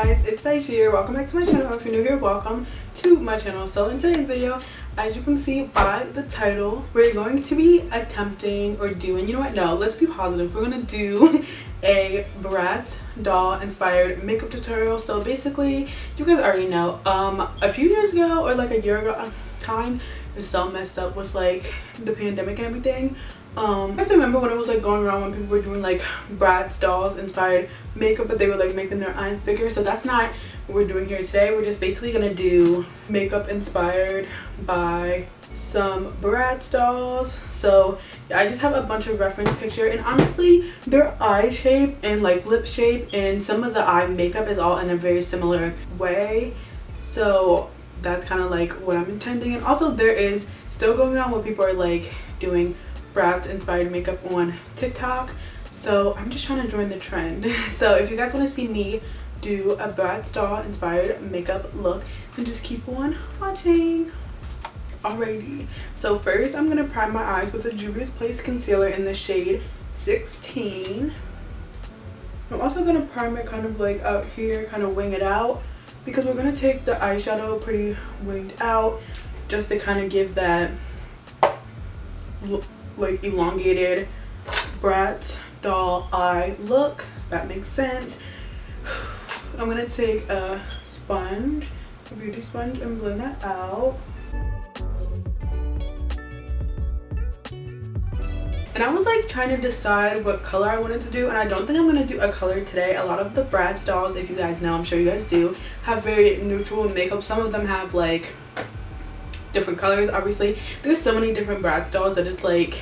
guys, it's Taish here. Welcome back to my channel. If you're new here, welcome to my channel. So in today's video, as you can see by the title, we're going to be attempting or doing, you know what, no, let's be positive. We're gonna do a Bratz doll inspired makeup tutorial. So basically, you guys already know, a few years ago or like a year ago, time is so messed up with like the pandemic and everything. I have to remember when it was like going around when people were doing like Bratz dolls inspired makeup, but they were like making their eyes bigger. So that's not what we're doing here today. We're just basically gonna do makeup inspired by some Bratz dolls. So yeah, I just have a bunch of reference picture, and honestly their eye shape and like lip shape and some of the eye makeup is all in a very similar way. So that's kind of like what I'm intending. And also there is still going on where people are like doing Bratz inspired makeup on TikTok, so I'm just trying to join the trend. So if you guys want to see me do a Bratz doll inspired makeup look, then just keep on watching. Alrighty, so first I'm gonna prime my eyes with a Juvia's Place concealer in the shade 16. I'm also gonna prime it kind of like out here, kind of wing it out, because we're gonna take the eyeshadow pretty winged out just to kind of give that like elongated Bratz doll eye look. That makes sense. I'm gonna take a sponge, a beauty sponge, and blend that out. And I was like trying to decide what color I wanted to do, and I don't think I'm gonna do a color today. A lot of the Bratz dolls, if you guys know, I'm sure you guys do, have very neutral makeup. Some of them have like different colors. Obviously there's so many different Bratz dolls that it's like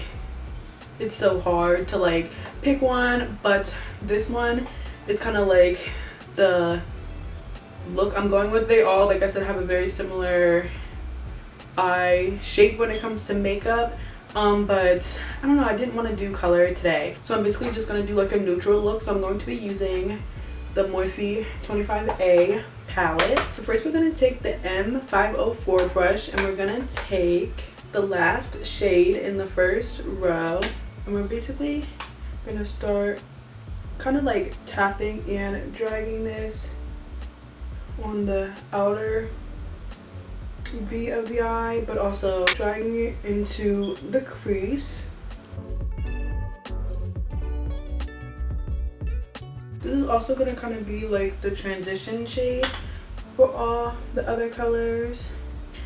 it's so hard to like pick one, but this one is kind of like the look I'm going with. They all, like I said, have a very similar eye shape when it comes to makeup, but I don't know, I didn't want to do color today, so I'm basically just going to do like a neutral look. So I'm going to be using the Morphe 25A palette. So first we're going to take the M504 brush, and we're going to take the last shade in the first row, and we're basically going to start kind of like tapping and dragging this on the outer V of the eye, but also dragging it into the crease. This is also going to kind of be like the transition shade for all the other colors.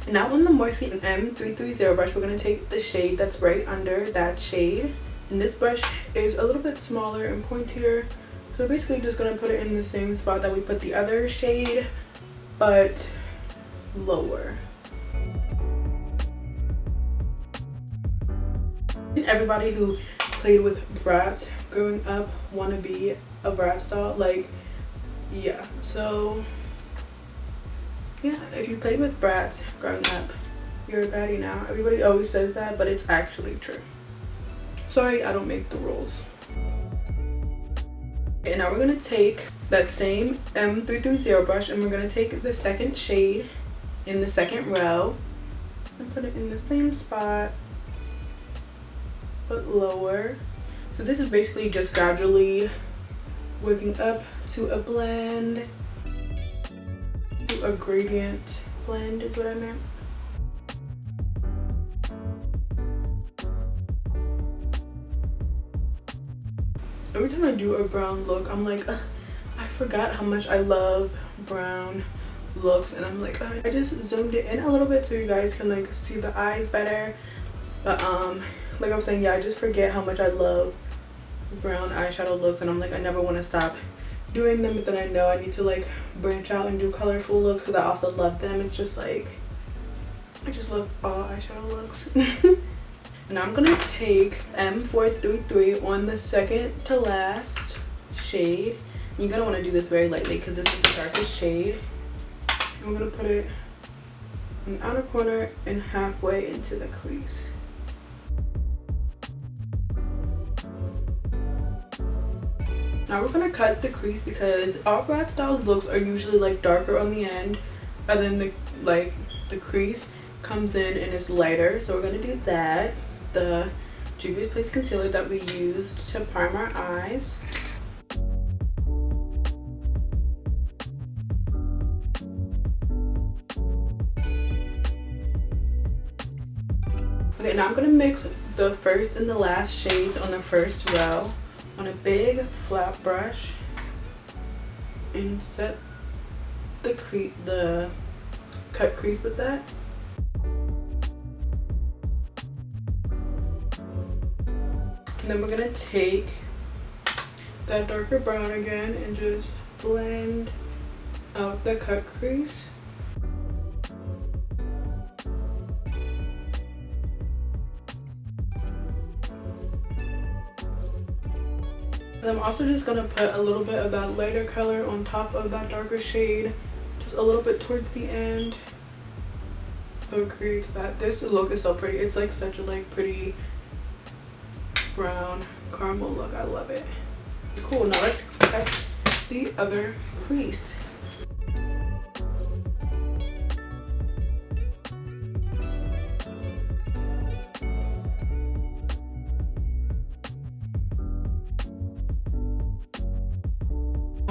And now on the Morphe M330 brush, we're going to take the shade that's right under that shade. And this brush is a little bit smaller and pointier, so we're basically just going to put it in the same spot that we put the other shade, but lower. Everybody who played with Bratz growing up want to be a Bratz doll, like, yeah. So yeah, if you played with Bratz growing up, you're a baddie now. Everybody always says that, but it's actually true. Sorry, I don't make the rules. And now we're gonna take that same M330 brush, and we're gonna take the second shade in the second row and put it in the same spot, but lower. So this is basically just gradually working up to a blend, to a gradient blend is what I meant. Every time I do a brown look, I'm like, I forgot how much I love brown looks, and I'm like, I just zoomed it in a little bit so you guys can like see the eyes better. But like I was saying, yeah, I just forget how much I love brown eyeshadow looks, and I'm like, I never want to stop doing them, but then I know I need to like branch out and do colorful looks because I also love them. It's just like, I just love all eyeshadow looks. And I'm gonna take M433 on the second to last shade. You're gonna want to do this very lightly because this is the darkest shade. I'm gonna put it in the outer corner and halfway into the crease. Now we're gonna cut the crease because all Bratz dolls looks are usually like darker on the end, and then the crease comes in and is lighter. So we're gonna do that. The Juvia's Place concealer that we used to prime our eyes. Okay, now I'm gonna mix the first and the last shades on the first row on a big flat brush and set the cut crease with that. And then we're gonna take that darker brown again and just blend out the cut crease. And I'm also just gonna put a little bit of that lighter color on top of that darker shade, just a little bit towards the end, so it creates that. This look is so pretty. It's like such a like pretty brown caramel look. I love it. Cool. Now let's cut the other crease.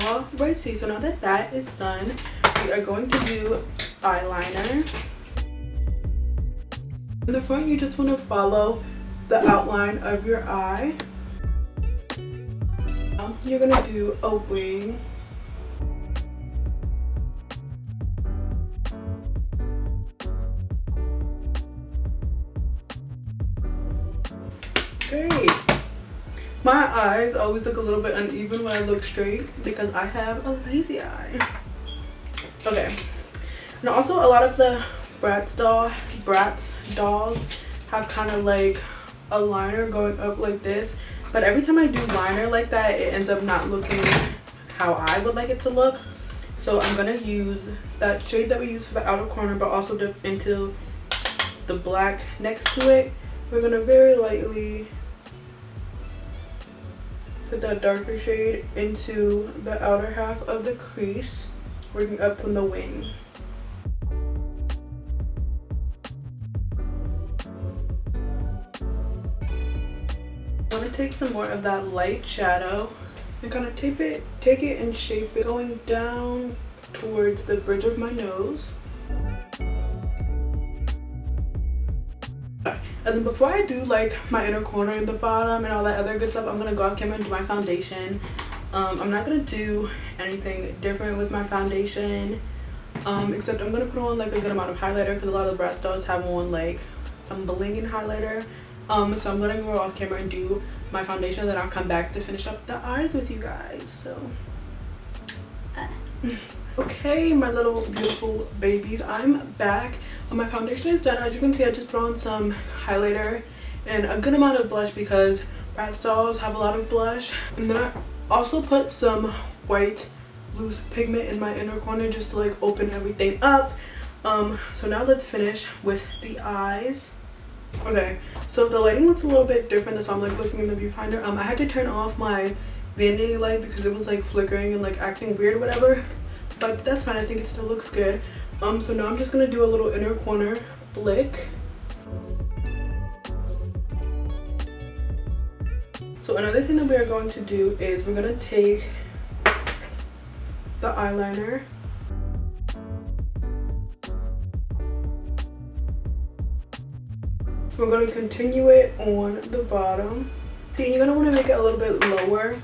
Alrighty, so now that that is done, we are going to do eyeliner. In the front, you just want to follow the outline of your eye. Now you're gonna do a wing. Great. My eyes always look a little bit uneven when I look straight because I have a lazy eye. Okay. And also a lot of the Bratz dolls have kind of like a liner going up like this. But every time I do liner like that, it ends up not looking how I would like it to look. So I'm going to use that shade that we use for the outer corner, but also dip into the black next to it. We're going to very lightly put that darker shade into the outer half of the crease, working up from the wing. I want to take some more of that light shadow and kind of take it and shape it going down towards the bridge of my nose. And then before I do like my inner corner and the bottom and all that other good stuff, I'm gonna go off camera and do my foundation. I'm not gonna do anything different with my foundation, except I'm gonna put on like a good amount of highlighter because a lot of the Bratz dolls have on like some blinging highlighter. So I'm gonna go off camera and do my foundation, then I'll come back to finish up the eyes with you guys. So okay, my little beautiful babies, I'm back. My foundation is done. As you can see, I just put on some highlighter and a good amount of blush because Bratz dolls have a lot of blush. And then I also put some white loose pigment in my inner corner just to like open everything up. So now let's finish with the eyes. Okay, so the lighting looks a little bit different. That's why I'm like looking in the viewfinder. I had to turn off my vanity light because it was like flickering and like acting weird or whatever, but that's fine. I think it still looks good. So now I'm just gonna do a little inner corner flick. So another thing that we are going to do is we're gonna take the eyeliner we're going to continue it on the bottom. See, you're going to want to make it a little bit lower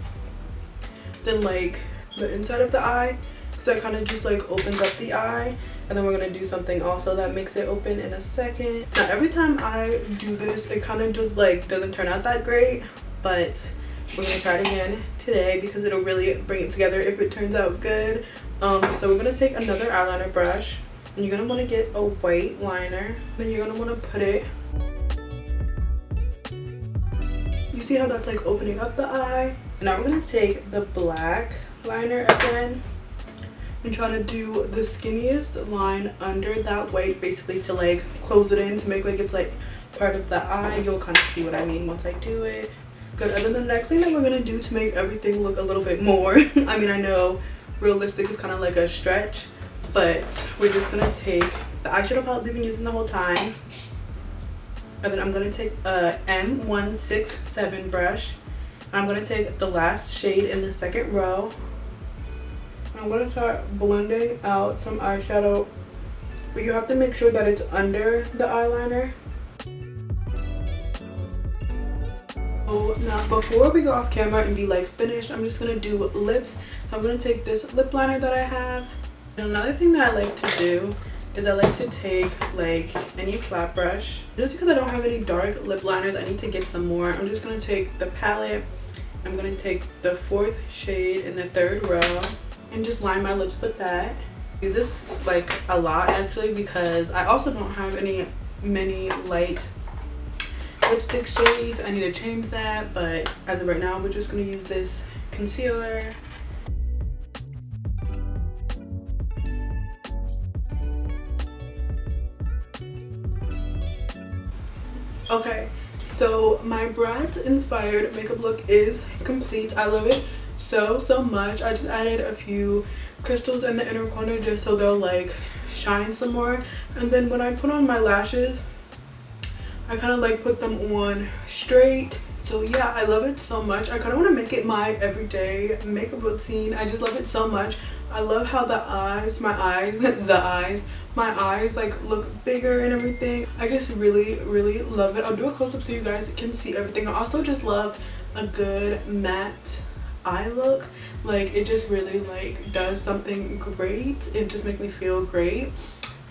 than like the inside of the eye because that kind of just like opens up the eye. And then we're going to do something also that makes it open in a second. Now every time I do this, it kind of just like doesn't turn out that great, but we're going to try it again today because it'll really bring it together if it turns out good. So we're going to take another eyeliner brush and you're going to want to get a white liner. Then you're going to want to put it, you see how that's like opening up the eye? And now we're going to take the black liner again and try to do the skinniest line under that white, basically to like close it in to make like it's like part of the eye. You'll kind of see what I mean once I do it. Good. And then the next thing that we're going to do to make everything look a little bit more, I mean, I know realistic is kind of like a stretch, but we're just going to take the eyeshadow palette we've been using the whole time. And then I'm going to take a M167 brush. And I'm going to take the last shade in the second row. And I'm going to start blending out some eyeshadow. But you have to make sure that it's under the eyeliner. So now before we go off camera and be like finished, I'm just gonna do lips. So I'm gonna take this lip liner that I have. And another thing that I like to do is I like to take like any flat brush. Just because I don't have any dark lip liners, I need to get some more. I'm just gonna take the palette. I'm gonna take the 4th shade in the 3rd row and just line my lips with that. Do this like a lot actually, because I also don't have many light lipstick shades. I need to change that, but as of right now we're just gonna use this concealer. Okay, so my Bratz inspired makeup look is complete. I love it so much. I just added a few crystals in the inner corner just so they'll like shine some more, and then when I put on my lashes, I kind of like put them on straight. So yeah, I love it so much. I kind of want to make it my everyday makeup routine. I just love it so much. I love how my eyes like look bigger and everything. I just really love it. I'll do a close-up so you guys can see everything. I also just love a good matte eye look. Like it just really like does something great. It just makes me feel great.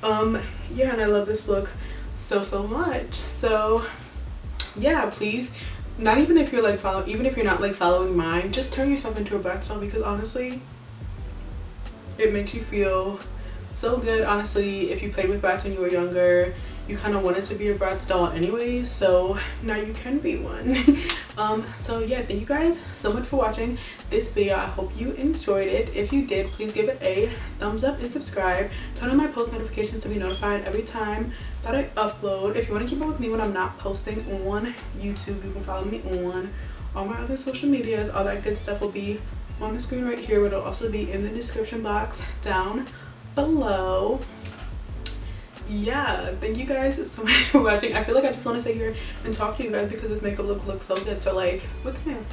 Yeah, and I love this look so much. So yeah, please, not even if you're like even if you're not like following mine, just turn yourself into a Bratz doll, because honestly it makes you feel so good. Honestly, if you played with Bratz when you were younger, you kind of wanted to be a Bratz doll anyways, so now you can be one. So yeah, thank you guys so much for watching this video. I hope you enjoyed it. If you did, please give it a thumbs up and subscribe. Turn on my post notifications to be notified every time that I upload. If you want to keep up with me when I'm not posting on YouTube, you can follow me on all my other social medias. All that good stuff will be on the screen right here, but it'll also be in the description box down below. Yeah, thank you guys so much for watching. I feel like I just want to sit here and talk to you guys because this makeup look looks so good. So like, what's new?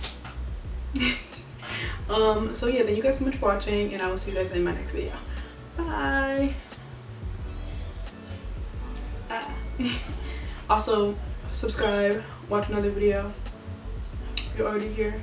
So yeah, thank you guys so much for watching, and I will see you guys in my next video. Bye. Also subscribe, watch another video if you're already here.